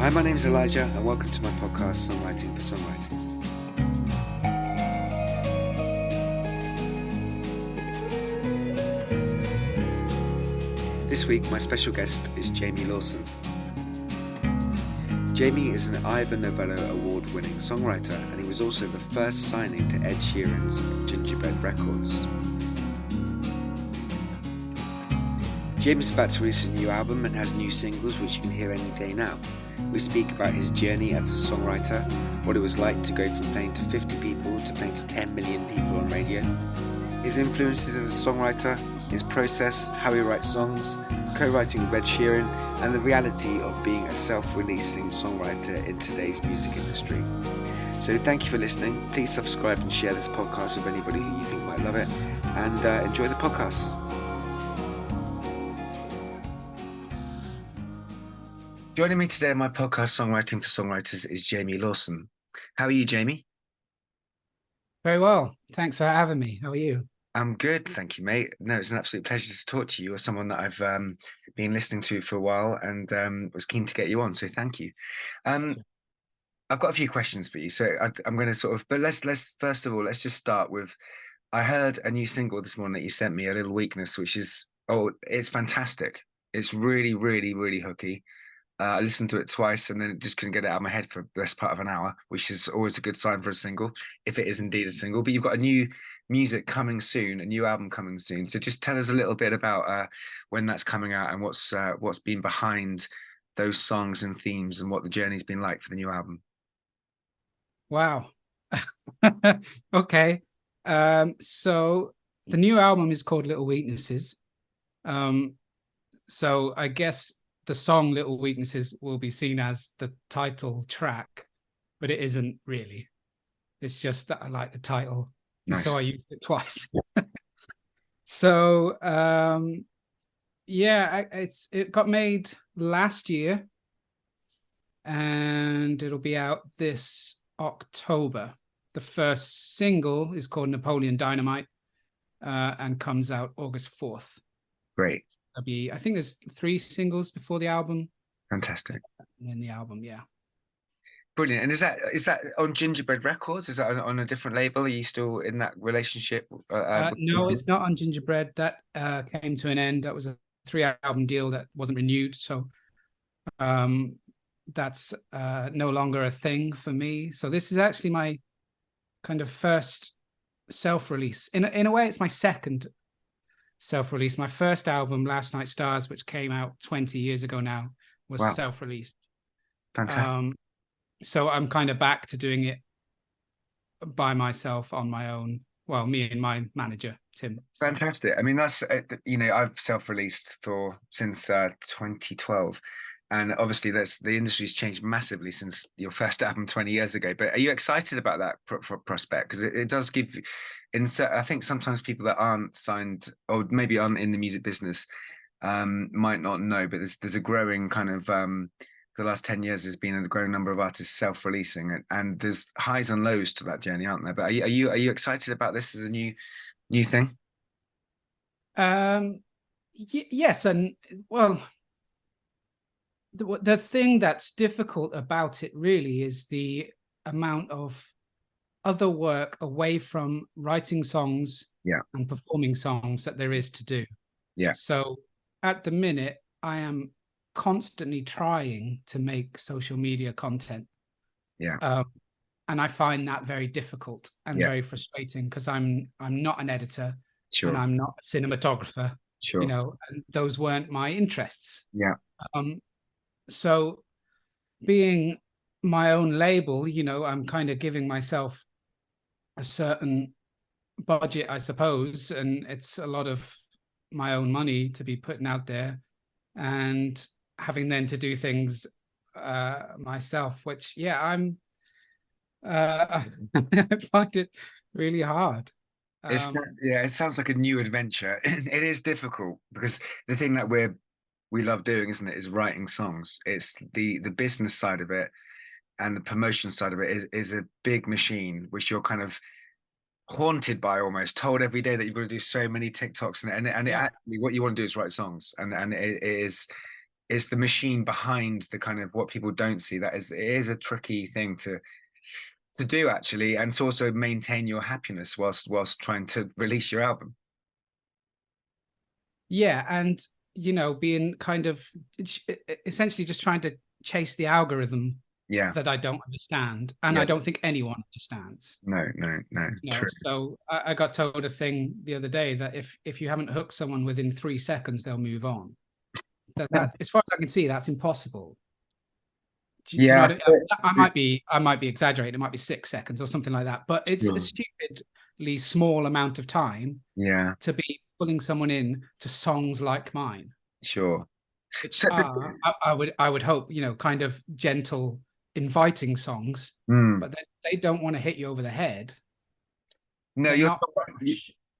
Hi, my name is Elijah, and welcome to my podcast, Songwriting for Songwriters. This week, my special guest is Jamie Lawson. Jamie is an Ivor Novello Award winning songwriter, and he was also the first signing to Ed Sheeran's Gingerbread Records. Jamie's about to release a new album and has new singles which you can hear any day now. We speak about his journey as a songwriter, what it was like to go from playing to 50 people to playing to 10 million people on radio, his influences as a songwriter, his process, how he writes songs, co-writing with Ed Sheeran, and the reality of being a self-releasing songwriter in today's music industry. So thank you for listening. Please subscribe and share this podcast with anybody who you think might love it, and enjoy the podcast. Joining me today on my podcast, Songwriting for Songwriters, is Jamie Lawson. How are you, Jamie? Very well. Thanks for having me. How are you? I'm good, thank you, mate. No, it's an absolute pleasure to talk to you. You're someone that I've been listening to for a while and was keen to get you on, so thank you. I've got a few questions for you, so I'm going to but let's first of all, let's just start with, I heard a new single this morning that you sent me, A Little Weakness, which is, it's fantastic. It's really, really, really hooky. I listened to it twice and then just couldn't get it out of my head for the best part of an hour, which is always a good sign for a single, if it is indeed a single. But you've got a new music coming soon, a new album coming soon. So just tell us a little bit about when that's coming out and what's been behind those songs and themes and what the journey's been like for the new album. Wow. Okay. So the new album is called Little Weaknesses. So I guess the song Little Weaknesses will be seen as the title track, but it isn't really. It's just that I like the title. Nice. So I used it twice. So it got made last year and it'll be out this October. The first single is called Napoleon Dynamite and comes out August 4th. Great. I think there's 3 singles before the album. Fantastic. And then the album, yeah. Brilliant. And is that on Gingerbread Records? Is that on a different label? Are you still in that relationship? No, it's not on Gingerbread. That came to an end. That was a 3-album deal that wasn't renewed. So that's no longer a thing for me. So this is actually my kind of first self-release. In a way, it's my second self-release. My first album, Last Night Stars, which came out 20 years ago now, was self-released. Fantastic. So I'm kind of back to doing it by myself on my own. Well, me and my manager, Tim. Fantastic. I mean, that's, I've self-released since 2012. And obviously the industry's changed massively since your first album 20 years ago. But are you excited about that prospect? Because it does give, I think sometimes people that aren't signed or maybe aren't in the music business might not know, but there's a growing kind of, the last 10 years there's been a growing number of artists self-releasing, and there's highs and lows to that journey, aren't there? But are you excited about this as a new thing? Yes, and well, the thing that's difficult about it really is the amount of other work away from writing songs and performing songs that there is to do. Yeah. So at the minute, I am constantly trying to make social media content. Yeah. And I find that very difficult and very frustrating because I'm not an editor. Sure. And I'm not a cinematographer. Sure. And those weren't my interests. Yeah. So being my own label, I'm kind of giving myself a certain budget, I suppose, and it's a lot of my own money to be putting out there and having then to do things myself, which, I find it really hard. It sounds like a new adventure. It is difficult because the thing that we love doing, isn't it, is writing songs. It's the business side of it and the promotion side of it is a big machine, which you're kind of haunted by, almost told every day that you've got to do so many TikToks, and it actually what you want to do is write songs, and it is is the machine behind the kind of what people don't see. That is, it is a tricky thing to do actually, and to also maintain your happiness whilst trying to release your album. Yeah, and being kind of essentially just trying to chase the algorithm Yeah. that I don't understand, and I Yeah. don't think anyone understands. No, no, no. True. So I got told a thing the other day that if you haven't hooked someone within 3 seconds, they'll move on. That as far as I can see, that's impossible. Do you know Yeah. what I might be exaggerating. It might be 6 seconds or something like that, but it's a Sure. stupidly small amount of time Yeah. to be pulling someone in to songs like mine, Sure. which So, are I would hope kind of gentle, inviting songs, mm, but they don't want to hit you over the head. no, They're not.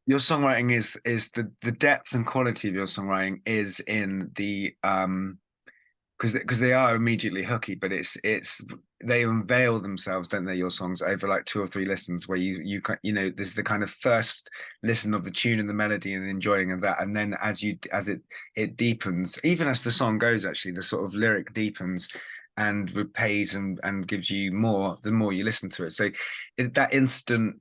your songwriting is the depth and quality of your songwriting is in the because they are immediately hooky, but it's they unveil themselves, don't they? Your songs over like 2 or 3 listens, where you know there's the kind of first listen of the tune and the melody and enjoying of that, and then as it deepens, even as the song goes, actually the sort of lyric deepens and repays and gives you more the more you listen to it. So that instant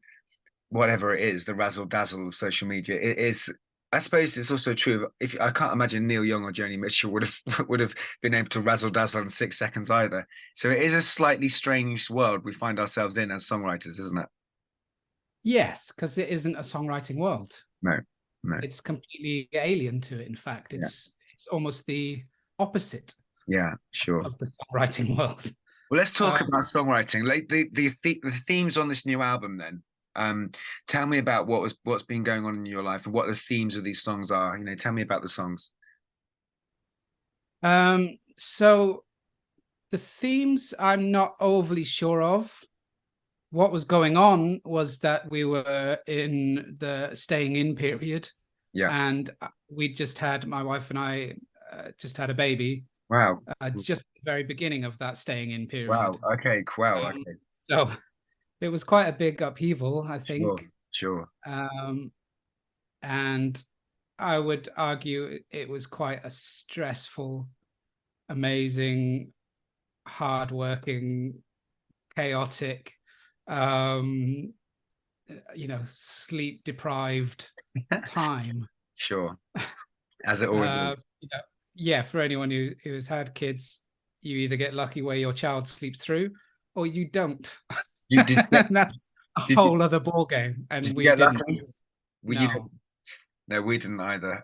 whatever it is, the razzle dazzle of social media, it is. I suppose it's also true of if I can't imagine Neil Young or Joni Mitchell would have been able to razzle dazzle in 6 seconds either. So it is a slightly strange world we find ourselves in as songwriters, isn't it? Yes, because it isn't a songwriting world. No, no, It's completely alien to it. In fact, yeah, it's almost the opposite yeah, sure. of the songwriting world. Well, let's talk Um, about songwriting. Like the themes on this new album, then. Um, Tell me about what's been going on in your life and what the themes of these songs are. You know, tell me about the songs. so the themes I'm not overly sure of. What was going on was that we were in the staying in period, Yeah. and we just had my wife and I just had a baby Wow. just at the very beginning of that staying in Wow. period. Okay. Wow. Um, Okay. so it was quite a big upheaval, I Sure. think. Sure. Um, and I would argue it was quite a stressful, amazing, hardworking, chaotic, um, sleep deprived time. Sure. As it always is. Uh, yeah, for anyone who has had kids, you either get lucky where your child sleeps through, or you don't. You did get, And that's a did you whole other ball game, did and you we get didn't. lucky? Well, you No. didn't. No, we didn't either.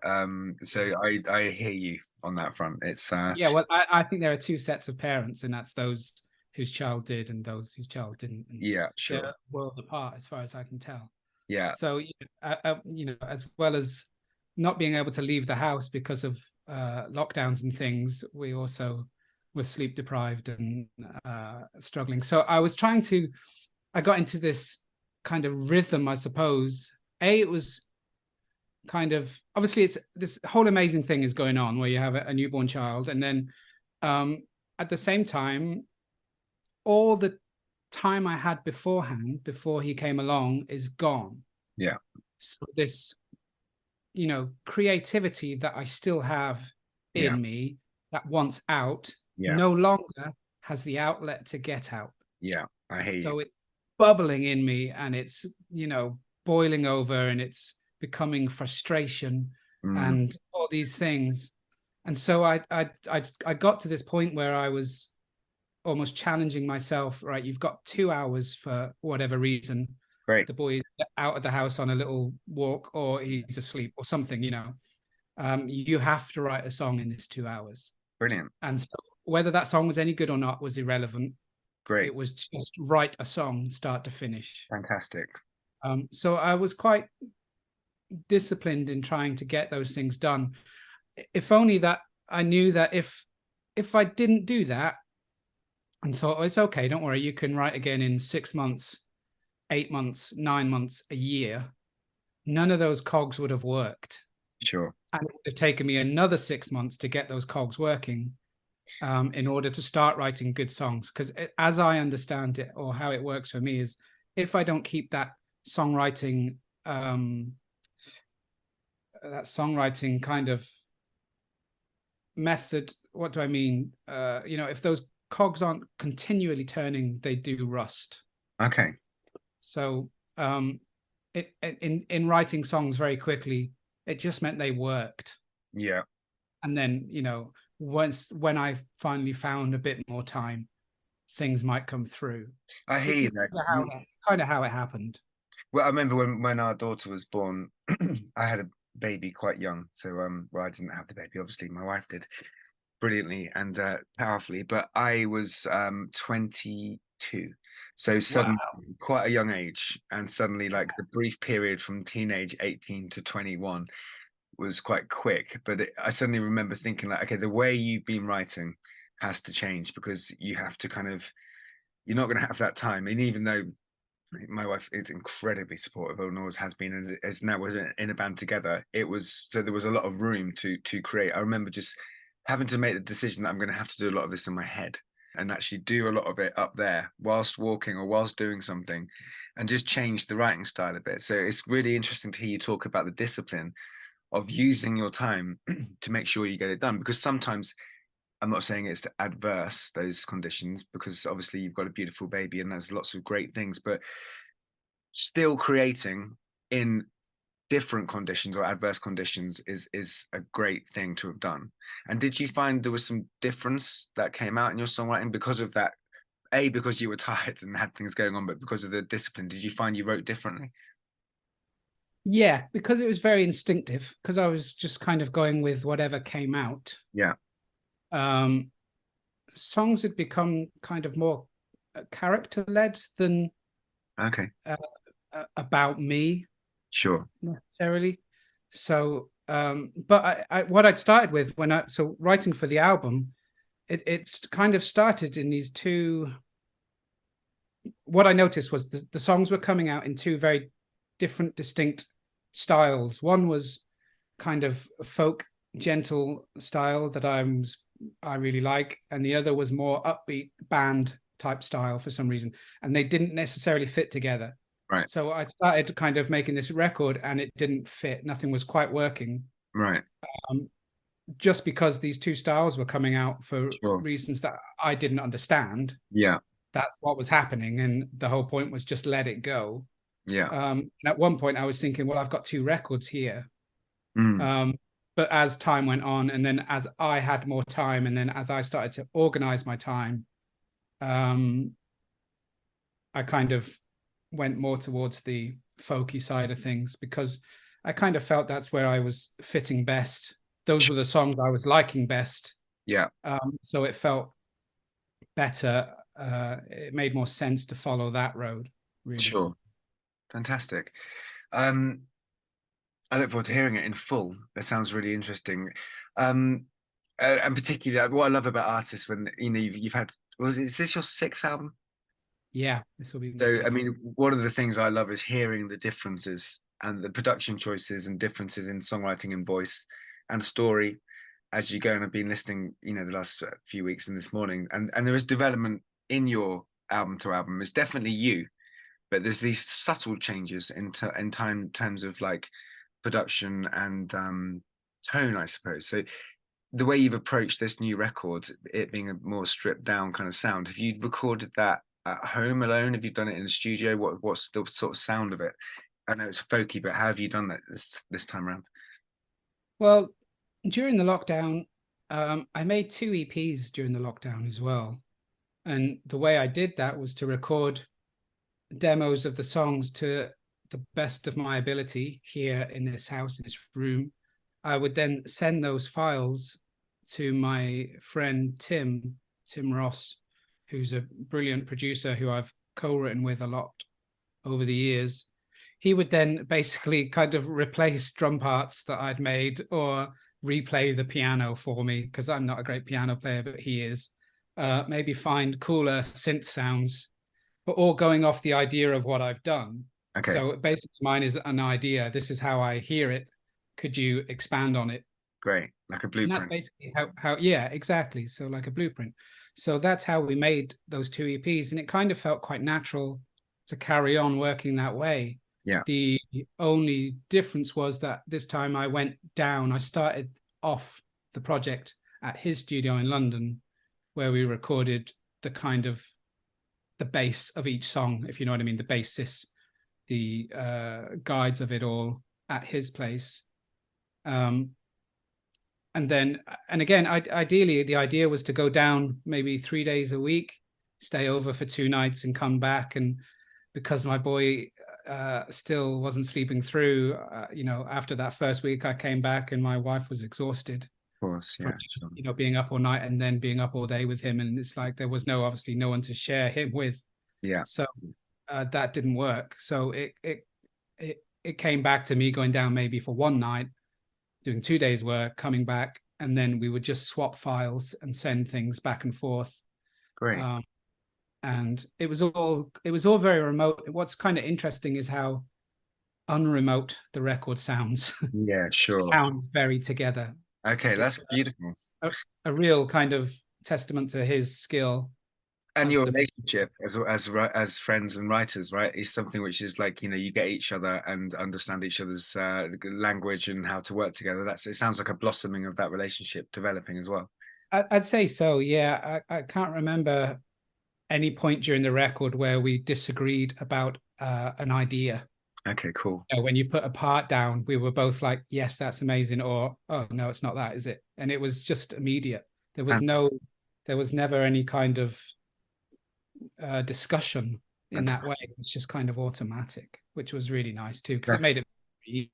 So I hear you on that front. It's Yeah, well, I think there are two sets of parents, and that's those whose child did and those whose child didn't. And yeah, they're sure. world apart as far as I can tell. Yeah. So, as well as not being able to leave the house because of lockdowns and things, we also were sleep deprived and struggling. So I got into this kind of rhythm, I suppose. It was kind of obviously it's this whole amazing thing is going on where you have a newborn child, and then at the same time, all the time I had beforehand before he came along is gone. Yeah. So this creativity that I still have Yeah. in me that wants out Yeah. no longer has the outlet to get out. Yeah. I hear you. So it's bubbling in me, and it's boiling over, and it's becoming frustration Mm, and all these things. And so I got to this point where I was almost challenging myself. Right, you've got 2 hours for whatever reason. great. The boy is out of the house on a little walk, or he's asleep, or something. You have to write a song in this 2 hours. Brilliant. And so whether that song was any good or not was irrelevant. Great. It was just write a song, start to finish. Fantastic. So I was quite disciplined in trying to get those things done. If only that I knew that if I didn't do that and thought, oh, it's okay, don't worry, you can write again in 6 months, 8 months, 9 months, a year, none of those cogs would have worked. Sure. And it would have taken me another 6 months to get those cogs working in order to start writing good songs. Because as I understand it, or how it works for me, is if I don't keep that songwriting kind of method what do I mean? You know, if those cogs aren't continually turning, they do rust. Okay. So in writing songs very quickly, it just meant they worked. Yeah. And then, you know, when I finally found a bit more time, things might come through, I hear which you is there. kind of how it happened. Well, I remember when our daughter was born, I had a baby quite young. So well, I didn't have the baby, obviously, my wife did brilliantly and powerfully, but I was 22. So Wow. suddenly quite a young age, and suddenly like the brief period from teenage 18 to 21 was quite quick. But I suddenly remember thinking like, okay, the way you've been writing has to change, because you have to kind of, you're not going to have that time. And even though my wife is incredibly supportive and always has been, and as now we're in a band together, it was, so there was a lot of room to create. I remember just having to make the decision that I'm going to have to do a lot of this in my head and actually do a lot of it up there whilst walking or whilst doing something, and just change the writing style a bit. So it's really interesting to hear you talk about the discipline of using your time to make sure you get it done, because sometimes, I'm not saying it's adverse, those conditions, because obviously you've got a beautiful baby and there's lots of great things, but still creating in different conditions or adverse conditions is a great thing to have done. And did you find there was some difference that came out in your songwriting because of that? A, because you were tired and had things going on, but because of the discipline, did you find you wrote differently? Yeah, because it was very instinctive, because I was just kind of going with whatever came out. Yeah. Um, songs had become kind of more character led than Okay. uh, about me Sure. necessarily. So, but what I'd started with so writing for the album, it's kind of started in these two. What I noticed was the songs were coming out in two very different, distinct styles. One was kind of folk, gentle style that I really like, and the other was more upbeat band type style for some reason, and they didn't necessarily fit together. Right. So I started kind of making this record, and it didn't fit. Nothing was quite working, Right. just because these two styles were coming out for Sure. reasons that I didn't understand. Yeah. That's what was happening, and the whole point was just let it go. Yeah. And at one point, I was thinking, well, I've got two records here. Mm. But as time went on, and then as I had more time, and then as I started to organize my time, I kind of went more towards the folky side of things, because I kind of felt that's where I was fitting best. Those were the songs I was liking best. Yeah. So it felt better. It made more sense to follow that road, really. Sure. Fantastic. Um, I look forward to hearing it in full. That sounds really interesting. Um, and particularly what I love about artists when you've had, is this your sixth album? Yeah, this will be the So I sixth. mean, one of the things I love is hearing the differences and the production choices and differences in songwriting and voice and story as you go. And I've been listening, the last few weeks and this morning, and there is development in your album to album. It's definitely you, but there's these subtle changes in terms of like production and tone, I suppose. So the way you've approached this new record, it being a more stripped down kind of sound, have you recorded that at home alone? Have you done it in the studio? What's the sort of sound of it? I know it's folky, but how have you done that this time around? Well, during the lockdown, I made two EPs during the lockdown as well. And the way I did that was to record demos of the songs to the best of my ability here in this house, in this room. I would then send those files to my friend Tim Ross, who's a brilliant producer who I've co-written with a lot over the years. He would then basically kind of replace drum parts that I'd made, or replay the piano for me, because I'm not a great piano player, but he is. Maybe find cooler synth sounds, but all going off the idea of what I've done. Okay, So basically, mine is an idea. This is how I hear it. Could you expand on it? great, like a And that's blueprint. basically how yeah, exactly. So like a blueprint. So that's how we made those two EPs, and it kind of felt quite natural to carry on working that way. Yeah, The only difference was that this time I went down. I started off the project at his studio in London, where we recorded the kind of the bass of each song, if you know what I mean, the basis, the guides of it all at his place. And then, and again, ideally, the idea was to go down maybe 3 days a week, stay over for 2 nights and come back. And because my boy still wasn't sleeping through, after that first week, I came back and my wife was exhausted. Of course, yeah. From, being up all night and then being up all day with him. And it's like, there was obviously no one to share him with. Yeah. So that didn't work. So it came back to me going down maybe for 1 night, doing 2 days work, coming back, and then we would just swap files and send things back and forth. Great. And it was all very remote. What's kind of interesting is how unremote the record sounds. Yeah, sure. Sound very together. Okay, that's beautiful. A real kind of testament to his skill. And your relationship as friends and writers, right, is something which is like, you get each other and understand each other's language and how to work together. It sounds like a blossoming of that relationship developing as well. I'd say so, yeah. I can't remember any point during the record where we disagreed about an idea. Okay, cool. When you put a part down, we were both like, yes, that's amazing, or, oh no, it's not that, is it? And it was just immediate. There was never any kind of discussion in that way. It was just kind of automatic, which was really nice too, because it made it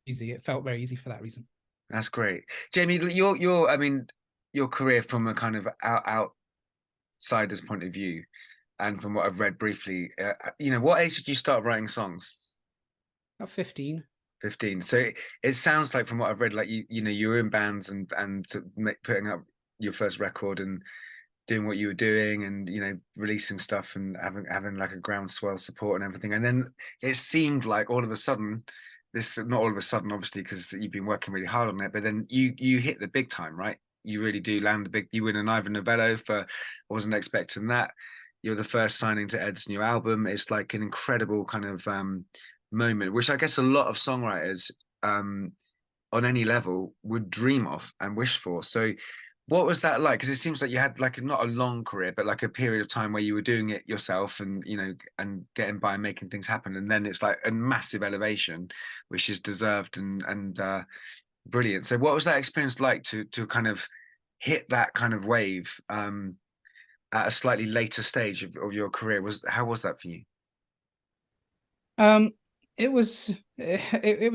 easy. It felt very easy for that reason. That's great. Jamie, your career from a kind of outsider's point of view, and from what I've read briefly, what age did you start writing songs? About 15. 15. So it sounds like, from what I've read, like you were in bands and putting up your first record and doing what you were doing, and releasing stuff and having like a groundswell support and everything. And then it seemed like all of a sudden, not all of a sudden, obviously, because you've been working really hard on it, but then you hit the big time, right? You really do land you win an Ivor Novello I wasn't expecting that. You're the first signing to Ed's new album. It's like an incredible kind of moment, which I guess a lot of songwriters on any level would dream of and wish for. So what was that like? Because it seems like you had like not a long career, but like a period of time where you were doing it yourself and and getting by and making things happen, and then it's like a massive elevation, which is deserved and brilliant. So what was that experience like to kind of hit that kind of wave at a slightly later stage of your career? How was that for you? It was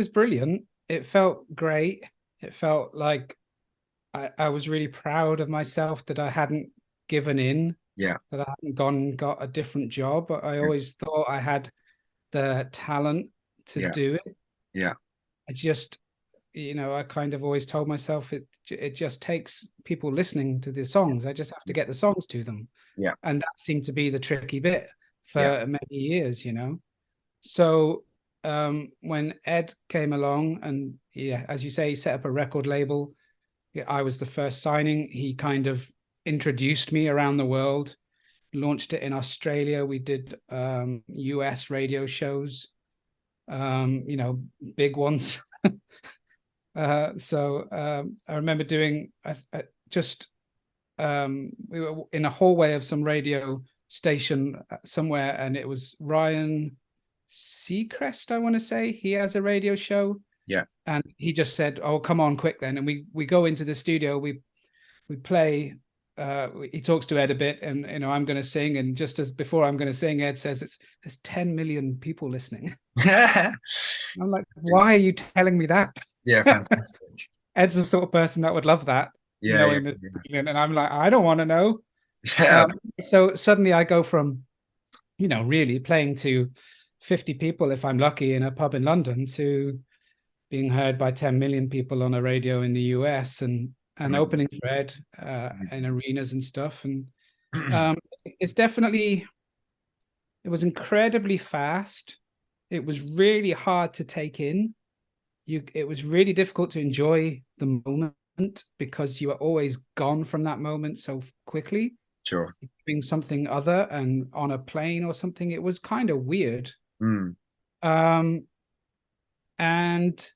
brilliant. It felt great. It felt like I was really proud of myself that I hadn't given in. Yeah. That I hadn't gone and got a different job. I always thought I had the talent to do it. Yeah. I just, I kind of always told myself it just takes people listening to the songs. I just have to get the songs to them. Yeah. And that seemed to be the tricky bit for many years, So when Ed came along and, as you say, he set up a record label, I was the first signing. He kind of introduced me around the world, launched it in Australia. We did US radio shows, big ones. So I remember doing we were in a hallway of some radio station somewhere, and it was Ryan Seacrest, I want to say. He has a radio show. Yeah. And he just said, oh, come on quick then. And we go into the studio, we play, he talks to Ed a bit, and I'm going to sing, and just as before I'm going to sing, Ed says there's 10 million people listening. I'm like, why are you telling me that? Yeah, fantastic. Ed's the sort of person that would love that. Yeah. And I'm like, I don't want to know. Yeah. So suddenly I go from, really playing to 50 people, if I'm lucky, in a pub in London, to being heard by 10 million people on a radio in the US, and opening for Ed in arenas and stuff. And it was incredibly fast. It was really hard to take in. It was really difficult to enjoy the moment because you were always gone from that moment so quickly. Sure. Doing something other and on a plane or something, it was kind of weird. And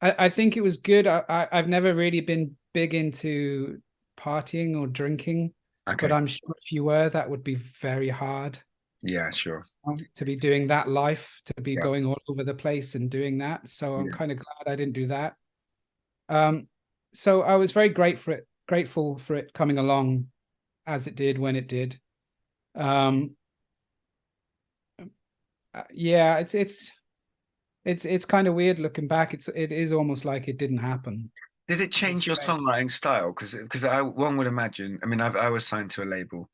I think it was good. I've never really been big into partying or drinking. But Okay. I'm sure if you were, that would be very hard Yeah, sure. to be doing that life, to be Yeah. going all over the place and doing that. So I'm Yeah. kind of glad I didn't do that. So I was very grateful for it coming along as it did when it did. Um, yeah, it's kind of weird looking back. It is almost like it didn't happen. Did it It's change your great. songwriting style? Because I one would imagine. I mean, I was signed to a label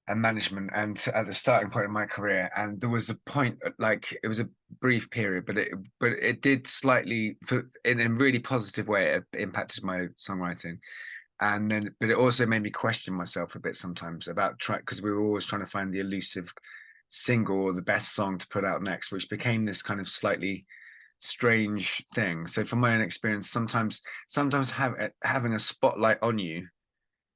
and management, and at the starting point of my career, and there was a point like it was a brief period, but it did slightly in a really positive way. It impacted my songwriting, and then but it also made me question myself a bit sometimes about try because we were always trying to find the elusive single or the best song to put out next, which became this kind of slightly strange thing. So from my own experience, sometimes having a spotlight on you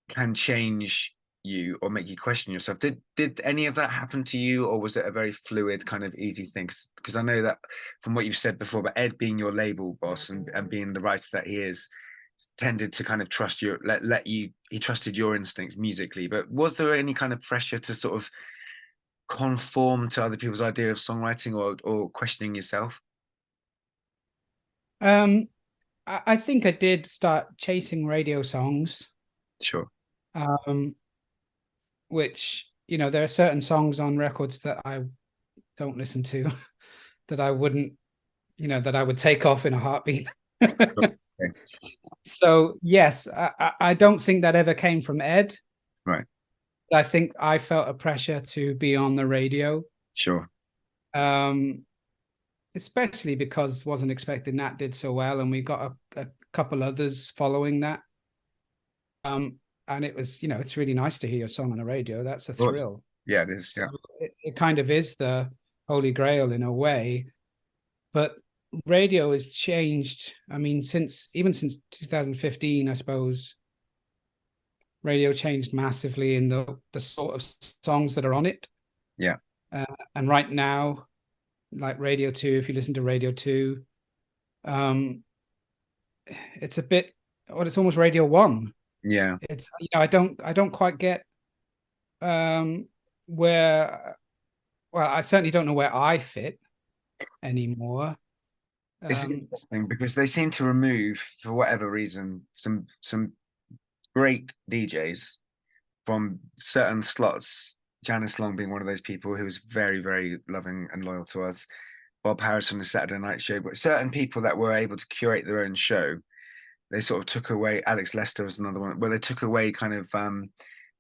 can change you or make you question yourself. Did any of that happen to you, or was it a very fluid kind of easy thing? Because I know that from what you've said before, but Ed being your label boss and being the writer that he is, tended to kind of trust you, let you, he trusted your instincts musically. But was there any kind of pressure to sort of conform to other people's idea of songwriting, or questioning yourself? Um, I think I did start chasing radio songs, Sure. um, which, there are certain songs on records that I don't listen to, that I wouldn't, that I would take off in a heartbeat. Okay. So yes, I don't think that ever came from Ed. Right. I think I felt a pressure to be on the radio, Sure. um, especially because wasn't expecting that did so well, and we got a couple others following that. And it was, it's really nice to hear your song on the radio. That's a Good. thrill. Yeah, it is. So Yeah. it kind of is the holy grail in a way. But radio has changed. I mean, since 2015, I suppose, radio changed massively in the sort of songs that are on it. Yeah. Uh, and right now, like Radio 2, if you listen to Radio 2, um, it's a bit, well, it's almost Radio 1. Yeah. It's, I don't quite get um where, well, I certainly don't know where I fit anymore. It's Um, interesting because they seem to remove, for whatever reason, some great DJs from certain slots. Janice Long being one of those people who was very, very loving and loyal to us. Bob Harris on the Saturday Night Show, but certain people that were able to curate their own show, they sort of took away. Alex Lester was another one where they took away kind of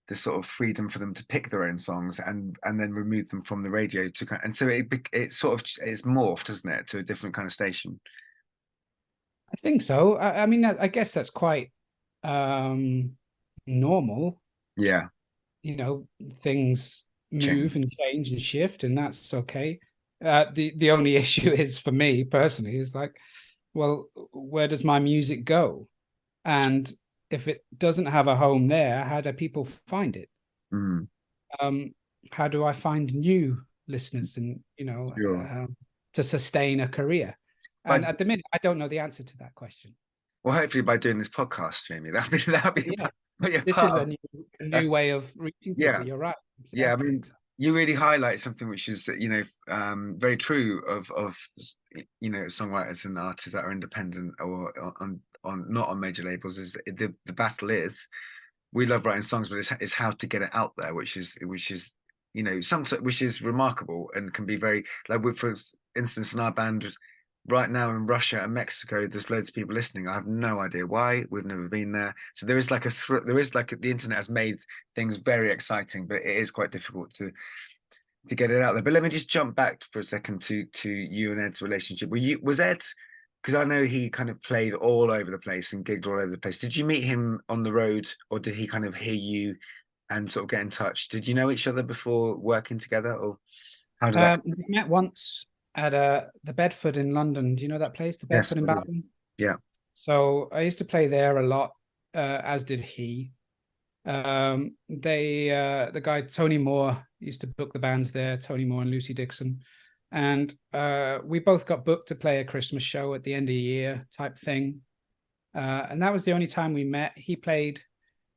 the sort of freedom for them to pick their own songs and then remove them from the radio to, and so it sort of it's morphed, isn't it, to a different kind of station. I think so. I mean, I guess that's quite normal. Yeah, Things change. move and change and shift, and that's okay. The only issue is for me personally is like, well, where does my music go? And if it doesn't have a home there, how do people find it? Mm, Um, how do I find new listeners and sure. to sustain a career? And But at the minute, I don't know the answer to that question. well, hopefully by doing this podcast, Jamie, that'll be Yeah, this part is of a new that's way of reaching yeah. people. You're right. Yeah, I Exactly. mean, you really highlight something which is, very true of songwriters and artists that are independent or on not on major labels. Is the battle is we love writing songs, but it's how to get it out there, which is sometimes which is remarkable and can be very like for instance in our band right now in Russia and Mexico, there's loads of people listening. I have no idea why. We've never been there. So there is like the internet has made things very exciting, but it is quite difficult to get it out there. But let me just jump back for a second to you and Ed's relationship. Was Ed, because I know he kind of played all over the place and gigged all over the place. Did you meet him on the road, or did he kind of hear you and sort of get in touch? Did you know each other before working together, or how did that? We met once at the Bedford in London. Do you know that place, the Yes, Bedford in Balham? yeah, So I used to play there a lot, as did he. The guy Tony Moore used to book the bands there, Tony Moore and Lucy Dixon, and we both got booked to play a Christmas show at the end of the year type thing, and that was the only time we met. He played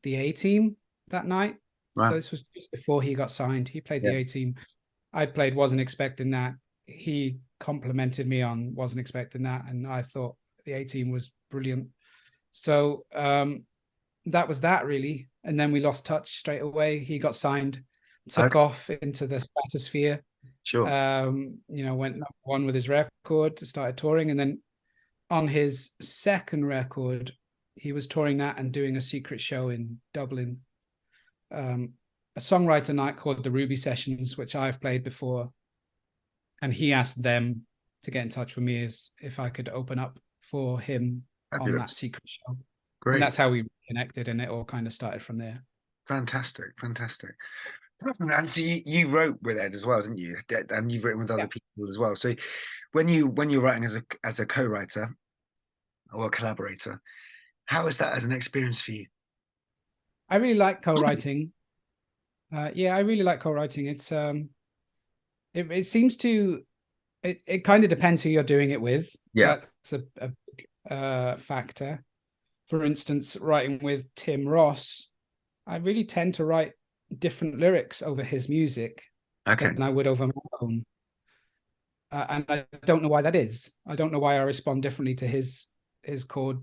the A Team that night. So Wow. this was just before he got signed. He played the Yeah. A Team. I played Wasn't Expecting That. He complimented me on Wasn't Expecting That, and I thought the A Team was brilliant. So that was that really. And then we lost touch straight away. He got signed, took Okay. off into the stratosphere. Sure. Went number one with his record, started touring, and then on his second record, he was touring that and doing a secret show in Dublin, a songwriter night called the Ruby Sessions, which I've played before. And he asked them to get in touch with me as if I could open up for him on that Fabulous. secret show. And Great. that's how we connected, and it all kind of started from there. Fantastic. Fantastic. And so you wrote with Ed as well, didn't you? And you've written with other Yeah. people as well. So when you're writing as a co-writer or a collaborator, how is that as an experience for you? I really like co-writing. Yeah, I really like co-writing. It's it seems to it kind of depends who you're doing it with. Yeah. That's a factor. For instance, writing with Tim Ross, I really tend to write different lyrics over his music Okay. than I would over my own. And I don't know why that is. I don't know why I respond differently to his chord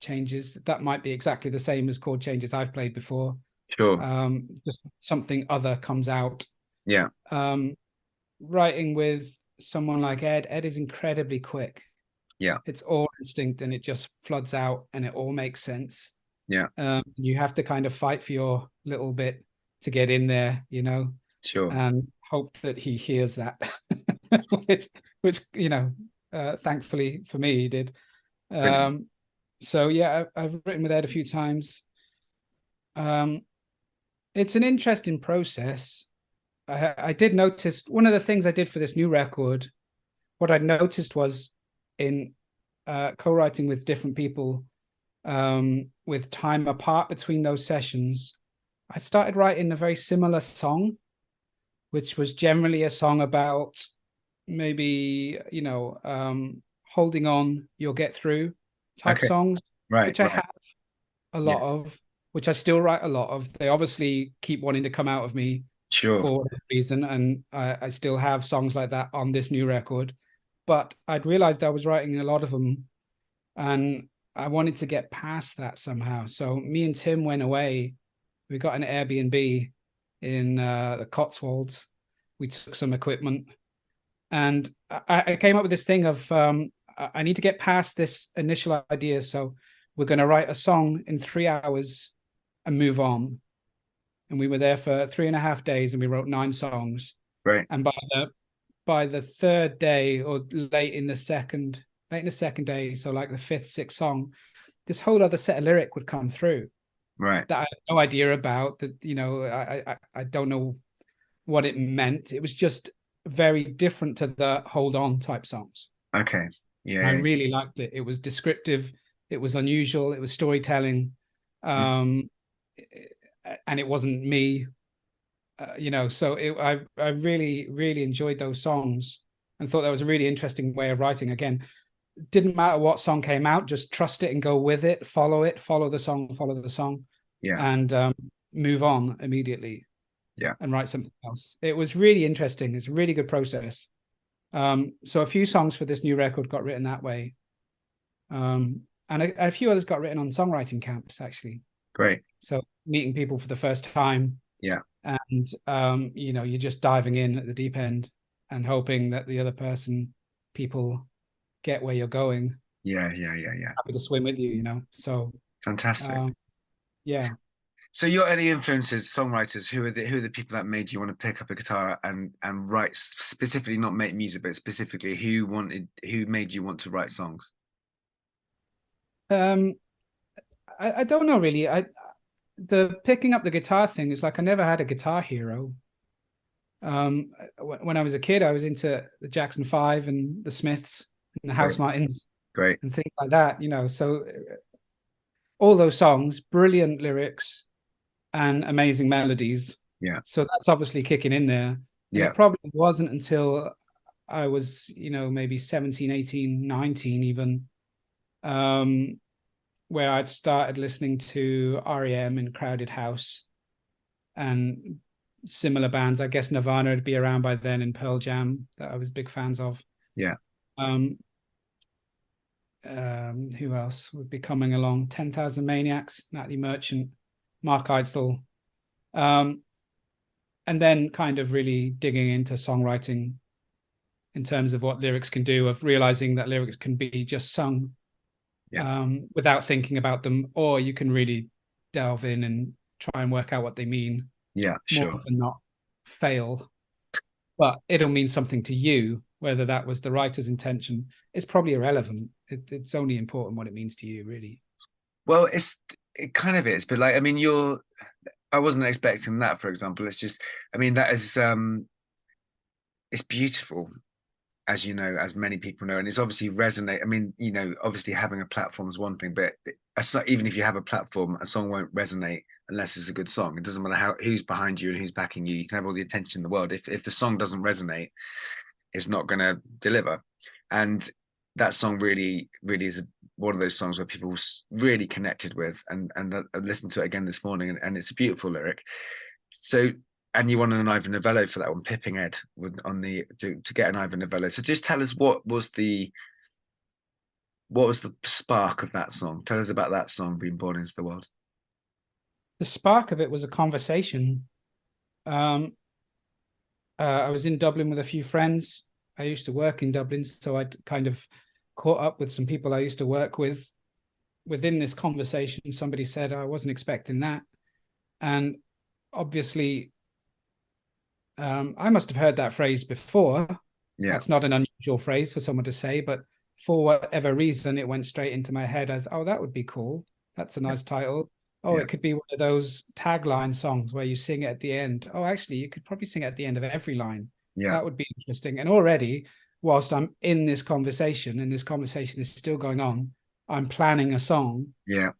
changes. That might be exactly the same as chord changes I've played before. Sure. Just something other comes out. Yeah. Writing with someone like Ed is incredibly quick. Yeah. It's all instinct and it just floods out and it all makes sense. Yeah. You have to kind of fight for your little bit to get in there, Sure. and hope that he hears that, which thankfully for me he did. So yeah, I've written with Ed a few times. It's an interesting process. I did notice one of the things I did for this new record. What I noticed was in co-writing with different people, with time apart between those sessions, I started writing a very similar song, which was generally a song about maybe, holding on, you'll get through type Okay. songs, Right. which I Right. have a lot of, which I still write a lot of. They obviously keep wanting to come out of me Sure. for whatever reason, and I still have songs like that on this new record. But I'd realized I was writing a lot of them, and I wanted to get past that somehow. So me and Tim went away. We got an Airbnb in the Cotswolds. We took some equipment, and I came up with this thing of I need to get past this initial idea. So we're going to write a song in 3 hours and move on. And we were there for 3.5 days, and we wrote 9 songs. Right. And by the third day, or late in the second day, so like the 5th, 6th song, this whole other set of lyric would come through Right. that I had no idea about. That I don't know what it meant. It was just very different to the hold on type songs. Okay. Yeah. I really liked it. It was descriptive. It was unusual. It was storytelling, and it wasn't me. So I really, really enjoyed those songs and thought that was a really interesting way of writing. Again, didn't matter what song came out, just trust it and go with it, follow the song, Yeah. and move on immediately. Yeah. And write something else. It was really interesting. It's a really good process. So a few songs for this new record got written that way. And a few others got written on songwriting camps, actually. Great. So meeting people for the first time. Yeah. And you're just diving in at the deep end and hoping that the other people get where you're going. Yeah. Happy to swim with you, So Fantastic. Yeah. So your early influences, songwriters, who are the people that made you want to pick up a guitar and write, specifically not make music, but specifically who made you want to write songs? I don't know really. The picking up the guitar thing is like I never had a guitar hero. When I was a kid, I was into the Jackson 5 and the Smiths and the House Martins. Great. And things like that, So all those songs, brilliant lyrics and amazing melodies. Yeah. So that's obviously kicking in there. Yeah. And it probably wasn't until I was, maybe 17, 18, 19 even, where I'd started listening to REM and Crowded House and similar bands. I guess Nirvana would be around by then, and Pearl Jam, that I was big fans of. Yeah. Um, who else would be coming along? 10,000 Maniacs, Natalie Merchant, Mark Eitzel. And then kind of really digging into songwriting in terms of what lyrics can do, of realizing that lyrics can be just sung without thinking about them, or you can really delve in and try and work out what they mean. Yeah, More sure. often not fail, but it'll mean something to you. Whether that was the writer's intention is probably irrelevant. It's only important what it means to you, really. Well, it kind of is, but like, I mean, I wasn't expecting that, for example. It's just, I mean, that is it's beautiful, as you know, as many people know, and it's obviously resonate. I mean, you know, obviously having a platform is one thing, but even if you have a platform, a song won't resonate unless it's a good song. It doesn't matter who's behind you and who's backing you. You can have all the attention in the world. If the song doesn't resonate, it's not going to deliver. And that song really, really is one of those songs where people really connected with, and I listened to it again this morning, and it's a beautiful lyric. So, and you won an Ivor Novello for that one, Pipping Ed, on the to get an Ivor Novello. So just tell us what was the spark of that song? Tell us about that song being born into the world. The spark of it was a conversation. I was in Dublin with a few friends. I used to work in Dublin, so I'd kind of caught up with some people I used to work with. Within this conversation, somebody said, I wasn't expecting that. And obviously, I must have heard that phrase before. Yeah. That's not an unusual phrase for someone to say, but for whatever reason, it went straight into my head as, oh, that would be cool. That's a nice title. Oh, it could be one of those tagline songs where you sing it at the end. Oh, actually, you could probably sing it at the end of every line. Yeah. That would be interesting. And already, whilst I'm in this conversation, and this conversation is still going on, I'm planning a song. Yeah.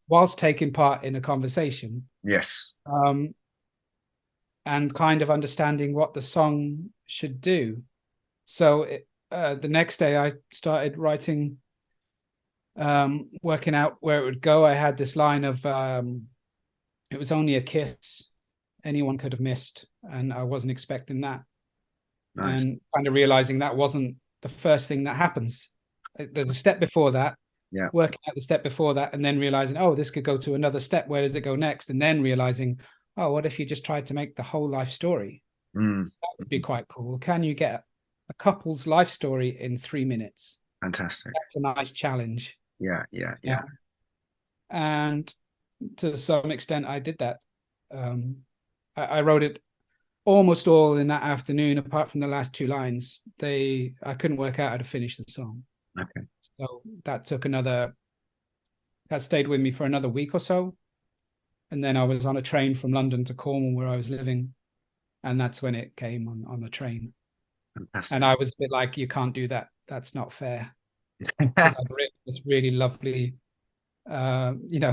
Whilst taking part in a conversation. Yes. And kind of understanding what the song should do. So the next day I started writing, working out where it would go. I had this line of, it was only a kiss anyone could have missed. And I wasn't expecting that. Nice. And kind of realizing that wasn't the first thing that happens. There's a step before that. Yeah. Working out the step before that, and then realizing, oh, this could go to another step. Where does it go next? And then realizing, oh, what if you just tried to make the whole life story? That would be quite cool. Can you get a couple's life story in 3 minutes? Fantastic. That's a nice challenge. Yeah. And to some extent, I did that. I wrote it almost all in that afternoon, apart from the last 2 lines. I couldn't work out how to finish the song. Okay. So that stayed with me for another week or so. And then I was on a train from London to Cornwall, where I was living. And that's when it came on the train. Fantastic. And I was a bit like, you can't do that. That's not fair. Because I'd written this really lovely,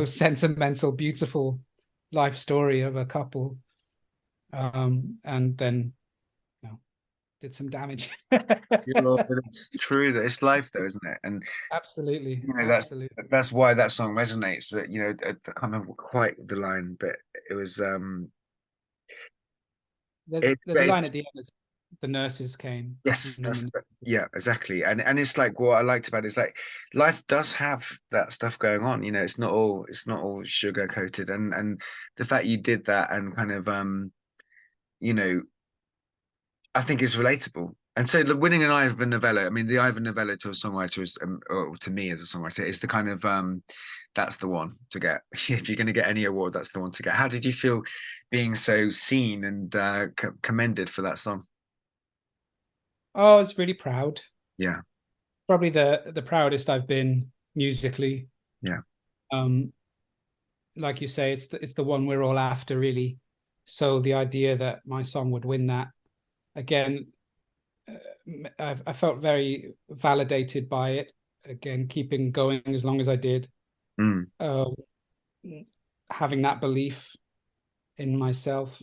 sentimental, beautiful life story of a couple. And then did some damage. It's true that it's life, though, isn't it? And absolutely, that's why that song resonates. That I can't remember quite the line, but it was. There's a line at the end. The nurses came. Yes, yeah, exactly. And it's like, what I liked about it is like life does have that stuff going on. It's not all sugar coated, and the fact you did that and kind of I think it's relatable. And so winning an Ivor Novello, I mean, the Ivor Novello to a songwriter is, or to me as a songwriter, is the kind of, that's the one to get. If you're going to get any award, that's the one to get. How did you feel being so seen and commended for that song? Oh, I was really proud. Yeah. Probably the proudest I've been musically. Yeah. Like you say, it's the one we're all after, really. So the idea that my song would win that, again, I felt very validated by it. Again, keeping going as long as I did, having that belief in myself.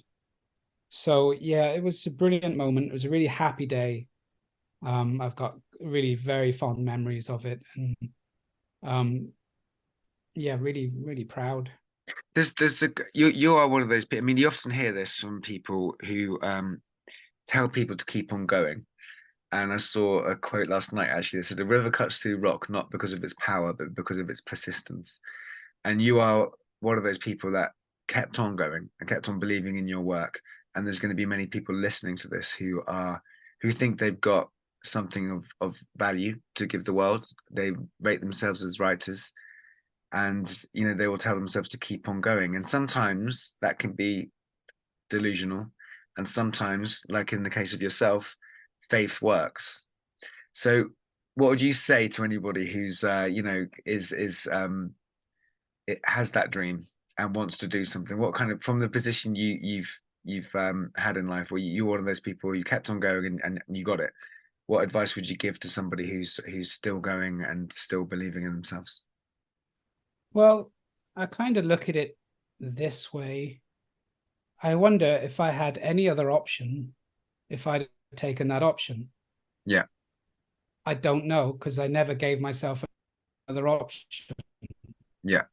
So yeah, it was a brilliant moment. It was a really happy day. I've got really very fond memories of it, and yeah, really, really proud. You are one of those people. I mean, you often hear this from people who tell people to keep on going. And I saw a quote last night actually that said, "A river cuts through rock not because of its power, but because of its persistence." And you are one of those people that kept on going and kept on believing in your work. And there's going to be many people listening to this who think they've got something of value to give the world. They rate themselves as writers, and they will tell themselves to keep on going. And sometimes that can be delusional, and sometimes, like in the case of yourself, faith works. So what would you say to anybody who's it has that dream and wants to do something? What kind of, from the position you've had in life, where you're one of those people, you kept on going and you got it, what advice would you give to somebody who's still going and still believing in themselves? Well, I kind of look at it this way. I wonder if I had any other option, if I'd taken that option. Yeah. I don't know, because I never gave myself another option. Yeah.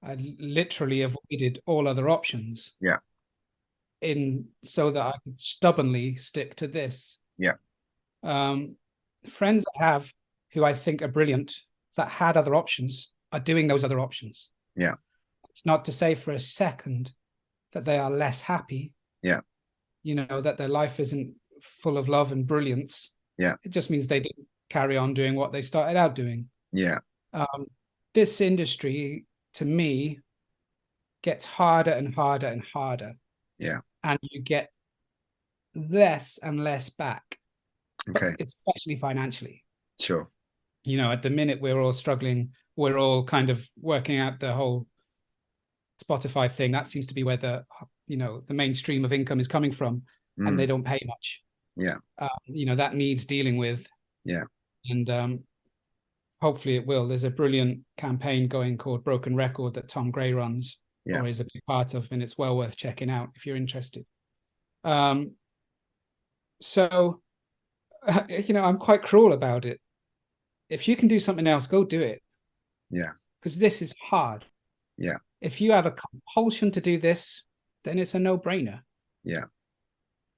I literally avoided all other options Yeah. in so that I could stubbornly stick to this. Yeah. Um, Friends I have who I think are brilliant that had other options are doing those other options. Yeah. It's not to say for a second that they are less happy, Yeah. that their life isn't full of love and brilliance. Yeah. It just means they didn't carry on doing what they started out doing. Yeah. This industry, to me, gets harder and harder and harder. Yeah. And you get less and less back, but Okay. especially financially. Sure. At the minute we're all struggling. We're all kind of working out the whole Spotify thing. That seems to be where the mainstream of income is coming from, and they don't pay much. Yeah. That needs dealing with. Yeah. And hopefully it will. There's a brilliant campaign going called Broken Record that Tom Gray runs, Yeah. or is a big part of, and it's well worth checking out if you're interested. So I'm quite cruel about it. If you can do something else, go do it. Yeah. Because this is hard. Yeah. If you have a compulsion to do this, then it's a no-brainer. Yeah.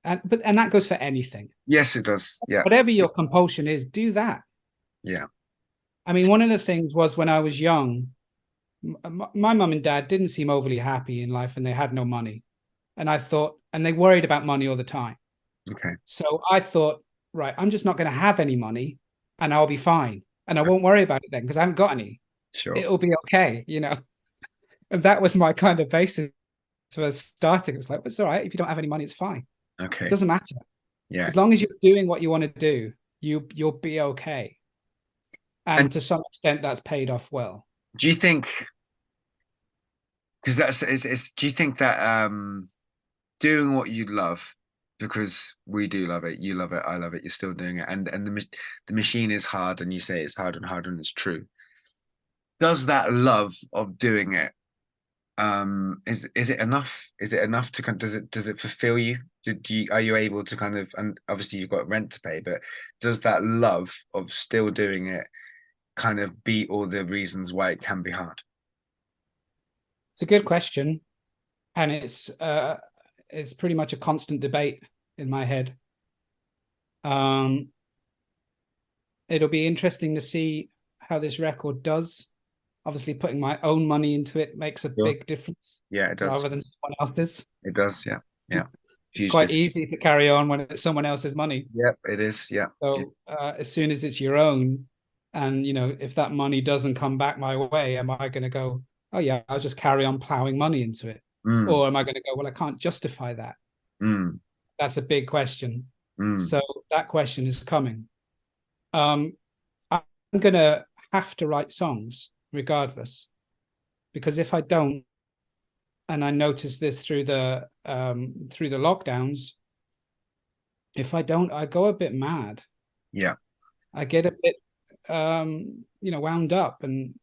And that goes for anything. Yes, it does. Yeah. Whatever your compulsion is, do that. Yeah. I mean, one of the things was when I was young, my mum and dad didn't seem overly happy in life, and they had no money. And I thought, and they worried about money all the time. Okay. So I thought, right, I'm just not going to have any money, and I'll be fine. And I won't worry about it then, because I haven't got any. Sure. It'll be okay, And that was my kind of basis for starting. It was like, well, it's all right. If you don't have any money, it's fine. Okay. It doesn't matter. Yeah. As long as you're doing what you want to do, you'll be okay. And to some extent, that's paid off well. Do you think, because do you think that doing what you love, because we do love it, you love it, I love it, you're still doing it, and the machine is hard, and you say it's hard and hard, and it's true. Does that love of doing it, is it enough? Is it enough to kind, does it fulfill you? Are you able to kind of, and obviously you've got rent to pay, but does that love of still doing it kind of beat all the reasons why it can be hard? It's a good question, and it's pretty much a constant debate in my head. It'll be interesting to see how this record does. Obviously, putting my own money into it makes a big difference. Yeah, it does. Rather than someone else's. It does. Yeah. Yeah. It's quite easy to carry on when it's someone else's money. Yep, it is. Yeah. So as soon as it's your own, and if that money doesn't come back my way, am I going to go, oh yeah, I'll just carry on plowing money into it? Or am I going to go, well, I can't justify that? That's a big question. So that question is coming. I'm going to have to write songs regardless, because if I don't, and I noticed this through the lockdowns, if I don't, I go a bit mad. Yeah. I get a bit wound up, and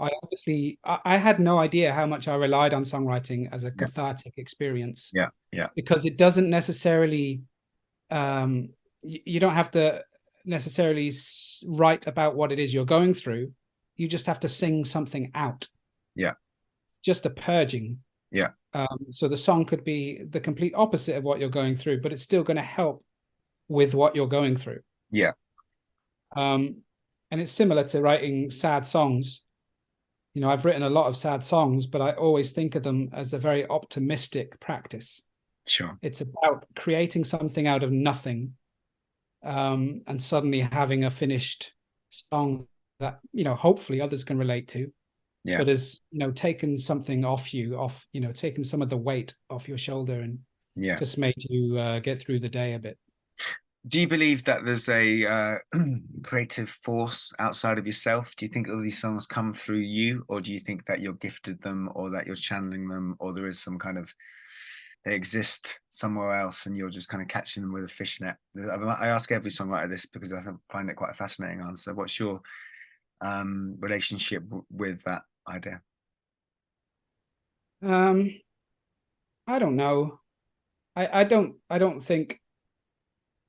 I had no idea how much I relied on songwriting as a cathartic experience. Yeah. Yeah. Because it doesn't necessarily you don't have to necessarily write about what it is you're going through. you just have to sing something out. Yeah. Just a purging. Yeah. So the song could be the complete opposite of what you're going through, but it's still going to help with what you're going through. Yeah. And it's similar to writing sad songs. You know, I've written a lot of sad songs, but I always think of them as a very optimistic practice. Sure. It's about creating something out of nothing, and suddenly having a finished song that, you know, hopefully others can relate to. Yeah. But has, you know, taken something off you, you know, taken some of the weight off your shoulder and just made you get through the day a bit. Do you believe that there's a creative force outside of yourself? Do you think all these songs come through you, or do you think that you're gifted them, or that you're channeling them, or there is some kind of, they exist somewhere else and you're just kind of catching them with a fishnet? I ask every songwriter this because I find it quite a fascinating answer. What's your relationship with that idea? I don't know. I don't think,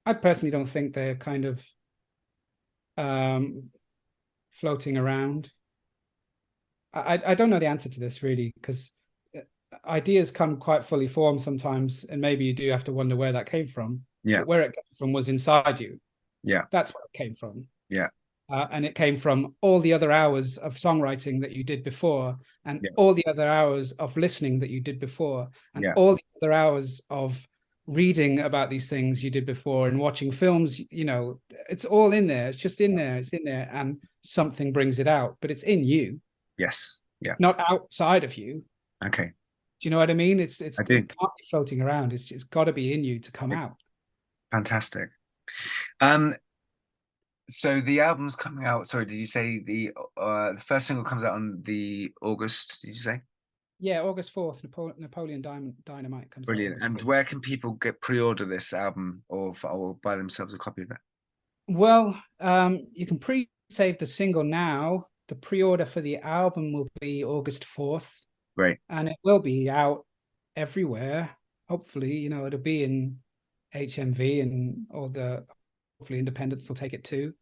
I personally don't think they're kind of floating around. I don't know the answer to this really, because ideas come quite fully formed sometimes, and maybe you do have to wonder where that came from. Yeah. But where it came from was inside you. Yeah. That's where it came from. Yeah. And it came from all the other hours of songwriting that you did before, and all the other hours of listening that you did before, and all the other hours of reading about these things you did before, and watching films. You know, it's all in there. It's just in there. It's in there, and something brings it out, but it's in you. Yes. Yeah. Not outside of you. Okay. Do you know what I mean? It I do. It can't be floating around. It's got to be in you to come out. Fantastic. So the album's coming out. Sorry, did you say the first single comes out on the August? Did you say? Yeah, August 4th. Napoleon Dynamite comes out. Brilliant. And where can people get pre-order this album, or buy themselves a copy of it? Well, you can pre-save the single now. The pre-order for the album will be August 4th. Great. And it will be out everywhere. Hopefully, you know, it'll be in HMV and all the, hopefully independents will take it too.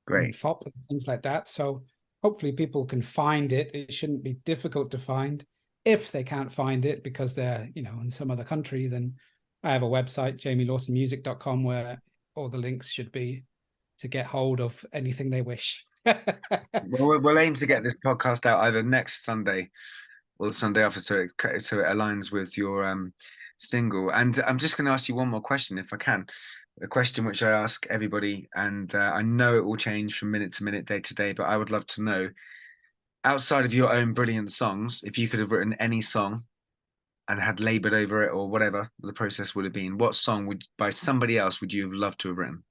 Great. And FOP and things like that. So hopefully people can find it. It shouldn't be difficult to find. If they can't find it because they're, you know, in some other country, then I have a website, jamielawsonmusic.com, where all the links should be to get hold of anything they wish. Well, we'll aim to get this podcast out either next Sunday or the Sunday after, so it aligns with your single. And I'm just going to ask you one more question, if I can. A question which I ask everybody, and I know it will change from minute to minute, day to day, but I would love to know, outside of your own brilliant songs, if you could have written any song and had labored over it, or whatever the process would have been, what song would, by somebody else, would you have loved to have written?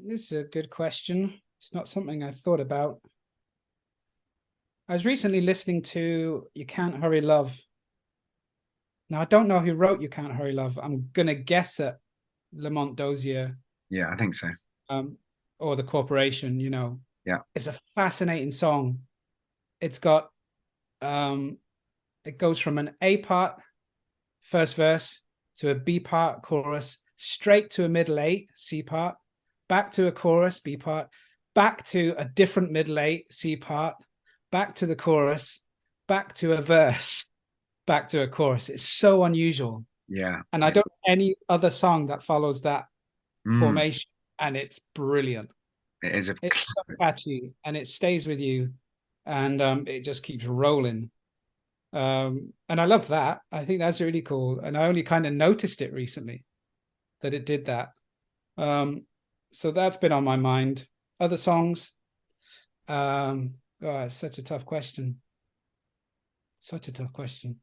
This is a good question. It's not something I thought about. I was recently listening to You Can't Hurry Love. Now, I don't know who wrote You Can't Hurry Love. I'm going to guess at Lamont Dozier. Yeah, I think so. Or The Corporation, you know. Yeah. It's a fascinating song. It's got, it goes from an A part, first verse, to a B part, chorus, straight to a middle eight, C part, back to a chorus, B part, back to a different middle eight, C part, back to the chorus, back to a verse, back to a chorus. It's so unusual. Yeah. And I don't know any other song that follows that formation, and it's brilliant. It is. It's so catchy, and it stays with you, and it just keeps rolling. And I love that. I think that's really cool. And I only kind of noticed it recently that it did that. So that's been on my mind. Other songs. It's such a tough question. Such a tough question.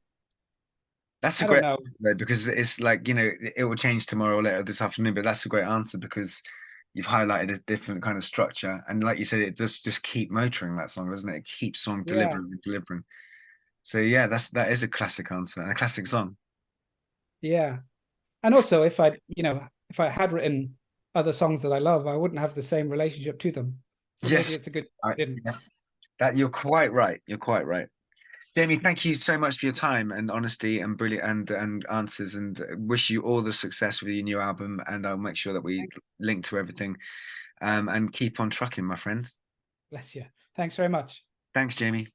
That's a great answer, because it's like, you know, it will change tomorrow or later this afternoon, but that's a great answer because you've highlighted a different kind of structure. And like you said, it does just keep motoring, that song, doesn't it? It keeps song delivering and delivering. So yeah, that is a classic answer and a classic song. Yeah. And also, if I had written other songs that I love, I wouldn't have the same relationship to them. So maybe it's a good yes. That you're quite right. You're quite right. Jamie, thank you so much for your time and honesty and brilliant and answers, and wish you all the success with your new album. And I'll make sure that we link to everything, and keep on trucking, my friend. Bless you. Thanks very much. Thanks, Jamie.